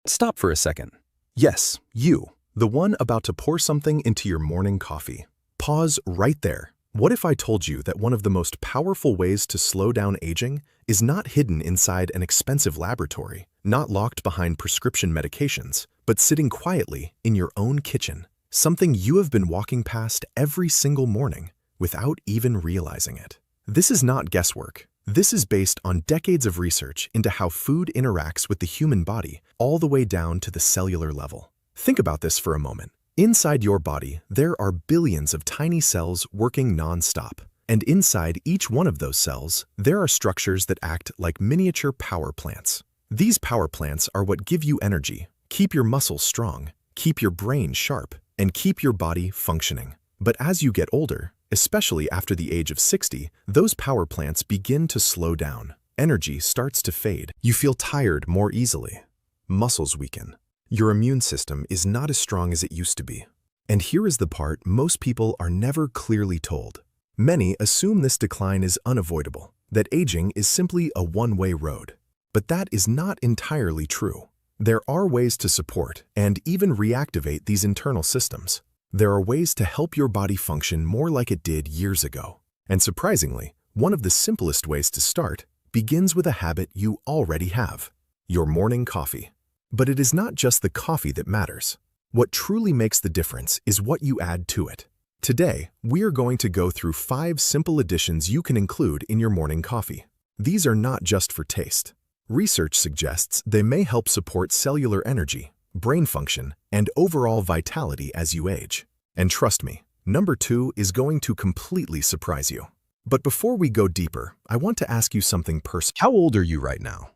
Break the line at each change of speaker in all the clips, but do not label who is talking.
Stop for a second. Yes, you, the one about to pour something into your morning coffee. Pause right there. What if I told you that one of the most powerful ways to slow down aging is not hidden inside an expensive laboratory, not locked behind prescription medications, but sitting quietly in your own kitchen, something you have been walking past every single morning without even realizing it? This is not guesswork. This is based on decades of research into how food interacts with the human body all the way down to the cellular level. Think about this for a moment. Inside your body, there are billions of tiny cells working non-stop. And inside each one of those cells, there are structures that act like miniature power plants. These power plants are what give you energy, keep your muscles strong, keep your brain sharp, and keep your body functioning. But as you get older, especially after the age of 60, those power plants begin to slow down. Energy starts to fade. You feel tired more easily. Muscles weaken. Your immune system is not as strong as it used to be. And here is the part most people are never clearly told. Many assume this decline is unavoidable, that aging is simply a one-way road. But that is not entirely true. There are ways to support and even reactivate these internal systems. There are ways to help your body function more like it did years ago. And surprisingly, one of the simplest ways to start begins with a habit you already have: your morning coffee. But it is not just the coffee that matters. What truly makes the difference is what you add to it. Today, we are going to go through 5 simple additions you can include in your morning coffee. These are not just for taste. Research suggests they may help support cellular energy, brain function, and overall vitality as you age. And trust me, number 2 is going to completely surprise you. But before we go deeper, I want to ask you something personal. How old are you right now?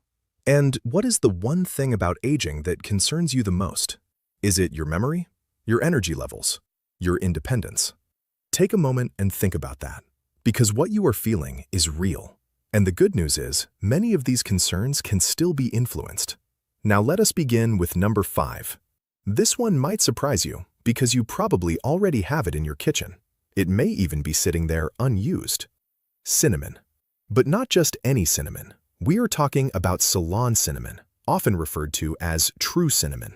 And what is the one thing about aging that concerns you the most? Is it your memory, your energy levels, your independence? Take a moment and think about that, because what you are feeling is real. And the good news is, many of these concerns can still be influenced. Now let us begin with number 5. This one might surprise you because you probably already have it in your kitchen. It may even be sitting there unused. Cinnamon. But not just any cinnamon. We are talking about Ceylon cinnamon, often referred to as true cinnamon.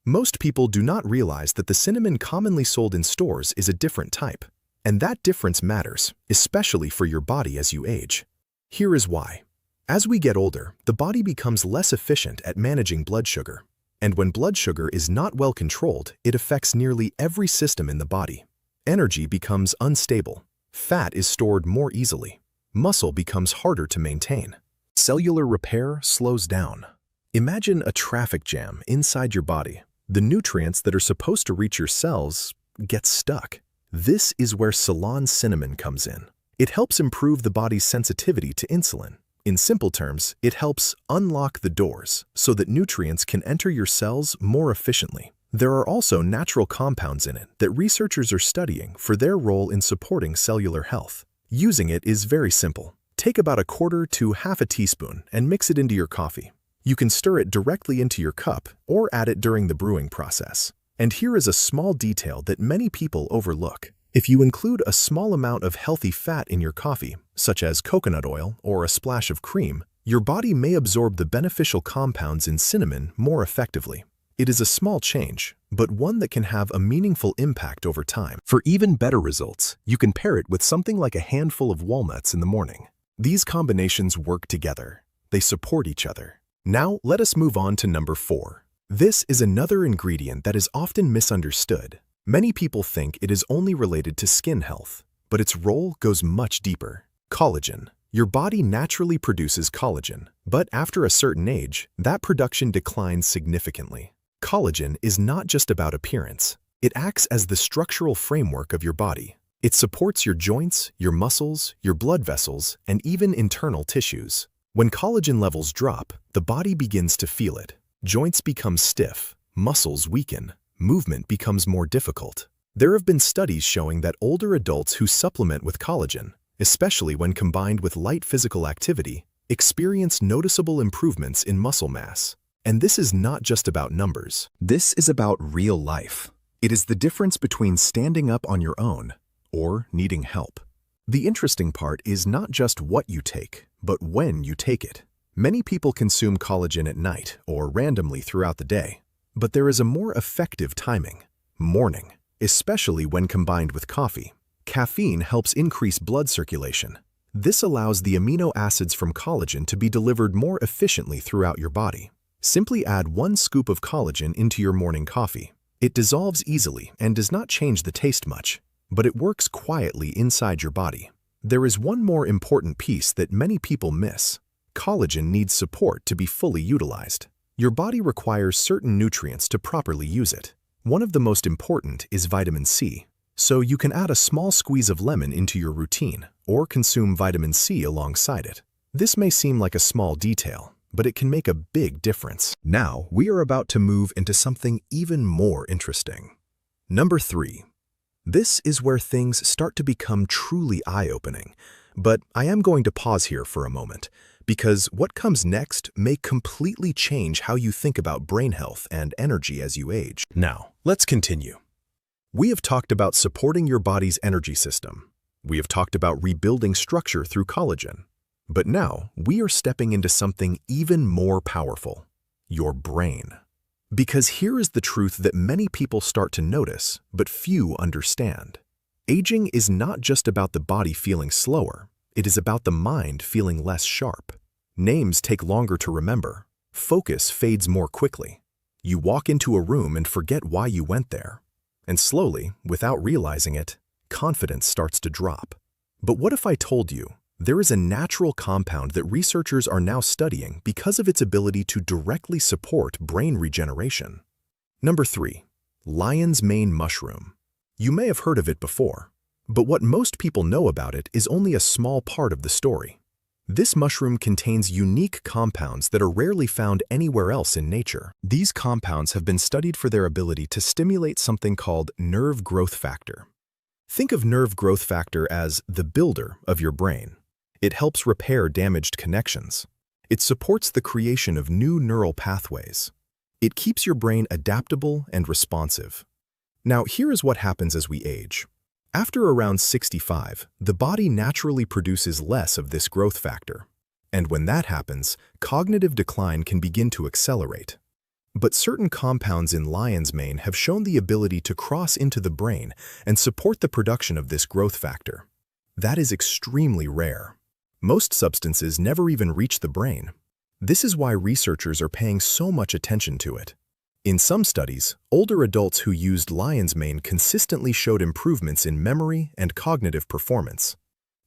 Most people do not realize that the cinnamon commonly sold in stores is a different type. And that difference matters, especially for your body as you age. Here is why. As we get older, the body becomes less efficient at managing blood sugar. And when blood sugar is not well controlled, it affects nearly every system in the body. Energy becomes unstable. Fat is stored more easily. Muscle becomes harder to maintain. Cellular repair slows down. Imagine a traffic jam inside your body. The nutrients that are supposed to reach your cells get stuck. This is where Ceylon cinnamon comes in. It helps improve the body's sensitivity to insulin. In simple terms, it helps unlock the doors so that nutrients can enter your cells more efficiently. There are also natural compounds in it that researchers are studying for their role in supporting cellular health. Using it is very simple. Take about 1/4 to 1/2 teaspoon and mix it into your coffee. You can stir it directly into your cup or add it during the brewing process. And here is a small detail that many people overlook. If you include a small amount of healthy fat in your coffee, such as coconut oil or a splash of cream, your body may absorb the beneficial compounds in cinnamon more effectively. It is a small change, but one that can have a meaningful impact over time. For even better results, you can pair it with something like a handful of walnuts in the morning. These combinations work together. They support each other. Now, let us move on to number 4. This is another ingredient that is often misunderstood. Many people think it is only related to skin health, but its role goes much deeper. Collagen. Your body naturally produces collagen, but after a certain age, that production declines significantly. Collagen is not just about appearance. It acts as the structural framework of your body. It supports your joints, your muscles, your blood vessels, and even internal tissues. When collagen levels drop, the body begins to feel it. Joints become stiff, muscles weaken, movement becomes more difficult. There have been studies showing that older adults who supplement with collagen, especially when combined with light physical activity, experience noticeable improvements in muscle mass. And this is not just about numbers. This is about real life. It is the difference between standing up on your own or needing help. The interesting part is not just what you take, but when you take it. Many people consume collagen at night or randomly throughout the day. But there is a more effective timing: morning, especially when combined with coffee. Caffeine helps increase blood circulation. This allows the amino acids from collagen to be delivered more efficiently throughout your body. Simply add 1 scoop of collagen into your morning coffee. It dissolves easily and does not change the taste much, but it works quietly inside your body. There is one more important piece that many people miss. Collagen needs support to be fully utilized. Your body requires certain nutrients to properly use it. One of the most important is vitamin C. So you can add a small squeeze of lemon into your routine or consume vitamin C alongside it. This may seem like a small detail, but it can make a big difference. Now, we are about to move into something even more interesting. Number 3. This is where things start to become truly eye-opening, but I am going to pause here for a moment, because what comes next may completely change how you think about brain health and energy as you age. Now, let's continue. We have talked about supporting your body's energy system. We have talked about rebuilding structure through collagen. But now, we are stepping into something even more powerful: your brain. Because here is the truth that many people start to notice, but few understand. Aging is not just about the body feeling slower, it is about the mind feeling less sharp. Names take longer to remember. Focus fades more quickly. You walk into a room and forget why you went there. And slowly, without realizing it, confidence starts to drop. But what if I told you there is a natural compound that researchers are now studying because of its ability to directly support brain regeneration? Number 3. Lion's mane mushroom. You may have heard of it before, but what most people know about it is only a small part of the story. This mushroom contains unique compounds that are rarely found anywhere else in nature. These compounds have been studied for their ability to stimulate something called nerve growth factor. Think of nerve growth factor as the builder of your brain. It helps repair damaged connections. It supports the creation of new neural pathways. It keeps your brain adaptable and responsive. Now, here is what happens as we age. After around 65, the body naturally produces less of this growth factor. And when that happens, cognitive decline can begin to accelerate. But certain compounds in lion's mane have shown the ability to cross into the brain and support the production of this growth factor. That is extremely rare. Most substances never even reach the brain. This is why researchers are paying so much attention to it. In some studies, older adults who used lion's mane consistently showed improvements in memory and cognitive performance.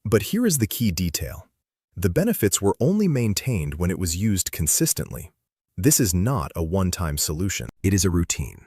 But here is the key detail. The benefits were only maintained when it was used consistently. This is not a one-time solution. It is a routine.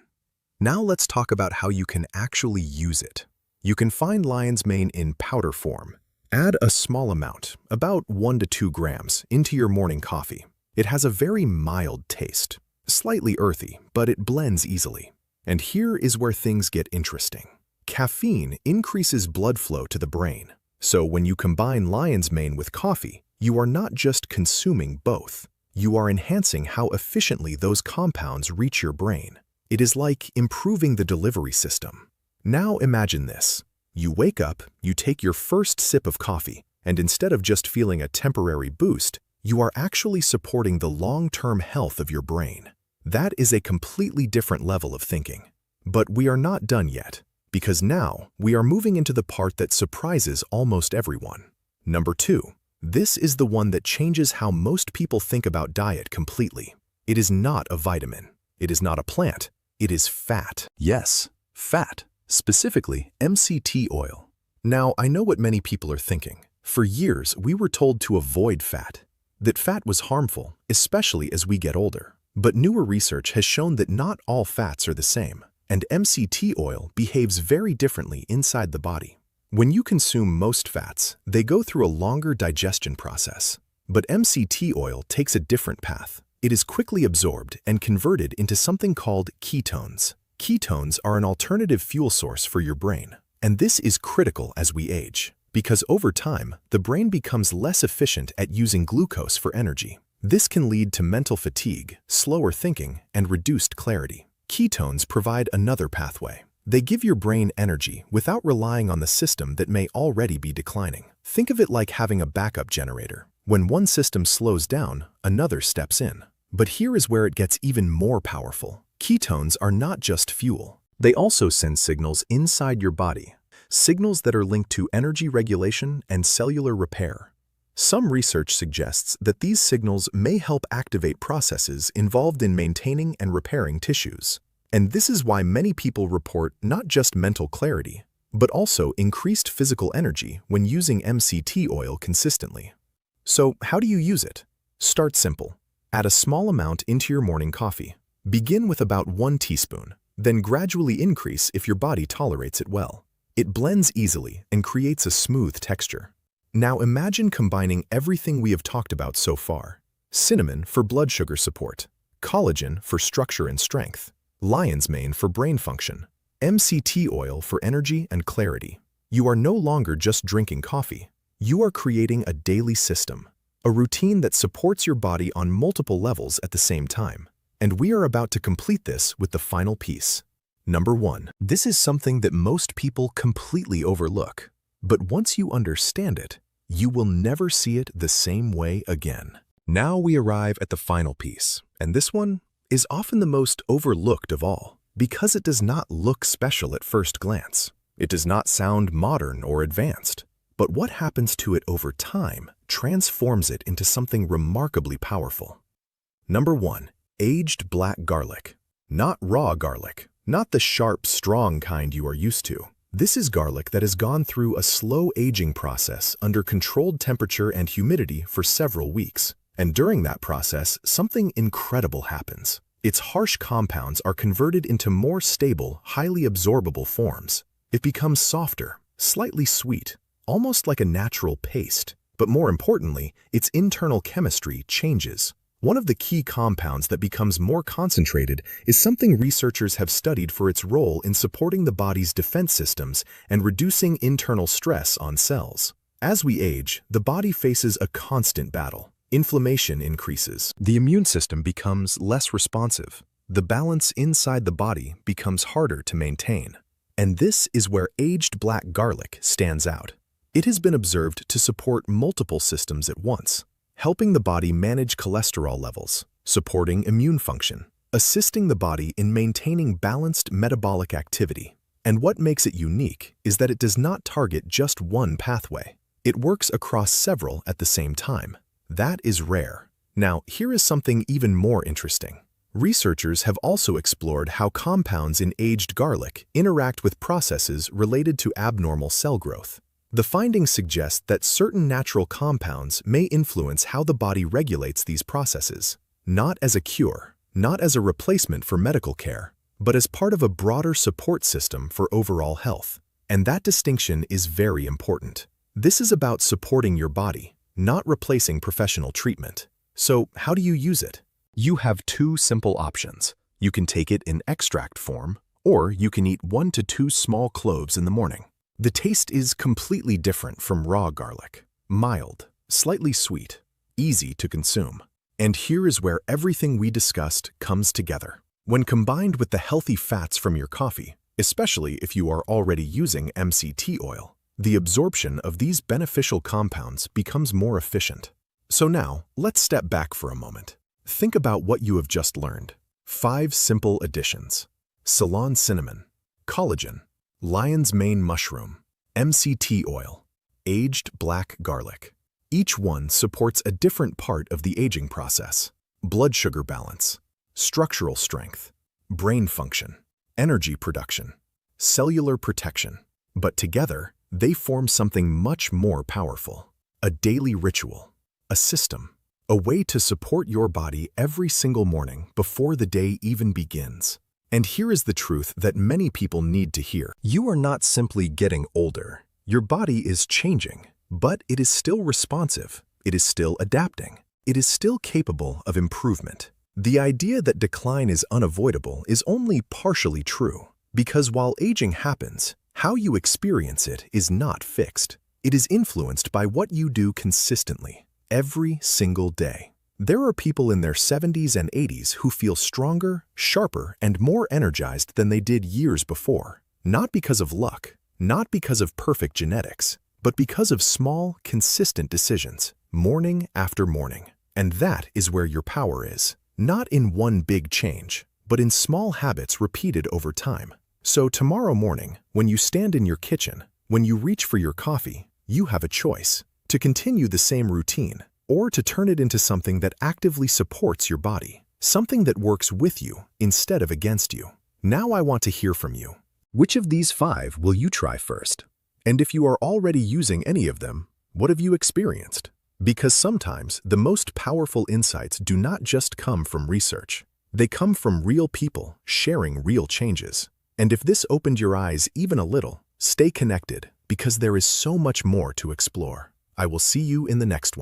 Now let's talk about how you can actually use it. You can find lion's mane in powder form. Add a small amount, about 1 to 2 grams, into your morning coffee. It has a very mild taste. Slightly earthy, but it blends easily. And here is where things get interesting. Caffeine increases blood flow to the brain. So when you combine lion's mane with coffee, you are not just consuming both. You are enhancing how efficiently those compounds reach your brain. It is like improving the delivery system. Now imagine this. You wake up, you take your first sip of coffee, and instead of just feeling a temporary boost, you are actually supporting the long-term health of your brain. That is a completely different level of thinking. But we are not done yet, because now we are moving into the part that surprises almost everyone. Number 2. This is the one that changes how most people think about diet completely. It is not a vitamin. It is not a plant. It is fat. Yes, fat, specifically MCT oil. Now, I know what many people are thinking. For years, we were told to avoid fat, that fat was harmful, especially as we get older. But newer research has shown that not all fats are the same, and MCT oil behaves very differently inside the body. When you consume most fats, they go through a longer digestion process. But MCT oil takes a different path. It is quickly absorbed and converted into something called ketones. Ketones are an alternative fuel source for your brain. And this is critical as we age, because over time, the brain becomes less efficient at using glucose for energy. This can lead to mental fatigue, slower thinking, and reduced clarity. Ketones provide another pathway. They give your brain energy without relying on the system that may already be declining. Think of it like having a backup generator. When one system slows down, another steps in. But here is where it gets even more powerful. Ketones are not just fuel. They also send signals inside your body, signals that are linked to energy regulation and cellular repair. Some research suggests that these signals may help activate processes involved in maintaining and repairing tissues. And this is why many people report not just mental clarity, but also increased physical energy when using MCT oil consistently. So, how do you use it? Start simple. Add a small amount into your morning coffee. Begin with about 1 teaspoon, then gradually increase if your body tolerates it well. It blends easily and creates a smooth texture. Now imagine combining everything we have talked about so far. Cinnamon for blood sugar support, collagen for structure and strength, lion's mane for brain function, MCT oil for energy and clarity. You are no longer just drinking coffee. You are creating a daily system, a routine that supports your body on multiple levels at the same time. And we are about to complete this with the final piece. Number 1. This is something that most people completely overlook. But once you understand it, you will never see it the same way again. Now we arrive at the final piece, and this one is often the most overlooked of all, because it does not look special at first glance. It does not sound modern or advanced. But what happens to it over time transforms it into something remarkably powerful. Number 1. Aged black garlic. Not raw garlic, not the sharp, strong kind you are used to. This is garlic that has gone through a slow aging process under controlled temperature and humidity for several weeks. And during that process, something incredible happens. Its harsh compounds are converted into more stable, highly absorbable forms. It becomes softer, slightly sweet, almost like a natural paste. But more importantly, its internal chemistry changes. One of the key compounds that becomes more concentrated is something researchers have studied for its role in supporting the body's defense systems and reducing internal stress on cells. As we age, the body faces a constant battle. Inflammation increases. The immune system becomes less responsive. The balance inside the body becomes harder to maintain. And this is where aged black garlic stands out. It has been observed to support multiple systems at once, helping the body manage cholesterol levels, supporting immune function, assisting the body in maintaining balanced metabolic activity. And what makes it unique is that it does not target just one pathway. It works across several at the same time. That is rare. Now, here is something even more interesting. Researchers have also explored how compounds in aged garlic interact with processes related to abnormal cell growth. The findings suggest that certain natural compounds may influence how the body regulates these processes, not as a cure, not as a replacement for medical care, but as part of a broader support system for overall health. And that distinction is very important. This is about supporting your body, not replacing professional treatment. So, how do you use it? You have 2 simple options. You can take it in extract form, or you can eat 1 to 2 small cloves in the morning. The taste is completely different from raw garlic. Mild, slightly sweet, easy to consume. And here is where everything we discussed comes together. When combined with the healthy fats from your coffee, especially if you are already using MCT oil, the absorption of these beneficial compounds becomes more efficient. So now, let's step back for a moment. Think about what you have just learned. 5 simple additions: Ceylon cinnamon, collagen, lion's mane mushroom, MCT oil, aged black garlic. Each one supports a different part of the aging process: blood sugar balance, structural strength, brain function, energy production, cellular protection. But together, they form something much more powerful: a daily ritual, a system, a way to support your body every single morning before the day even begins. And here is the truth that many people need to hear. You are not simply getting older. Your body is changing, but it is still responsive. It is still adapting. It is still capable of improvement. The idea that decline is unavoidable is only partially true, because while aging happens, how you experience it is not fixed. It is influenced by what you do consistently, every single day. There are people in their 70s and 80s who feel stronger, sharper, and more energized than they did years before. Not because of luck, not because of perfect genetics, but because of small, consistent decisions, morning after morning. And that is where your power is. Not in one big change, but in small habits repeated over time. So tomorrow morning, when you stand in your kitchen, when you reach for your coffee, you have a choice to continue the same routine or to turn it into something that actively supports your body, something that works with you instead of against you. Now I want to hear from you. Which of these 5 will you try first? And if you are already using any of them, what have you experienced? Because sometimes the most powerful insights do not just come from research. They come from real people sharing real changes. And if this opened your eyes even a little, stay connected because there is so much more to explore. I will see you in the next one.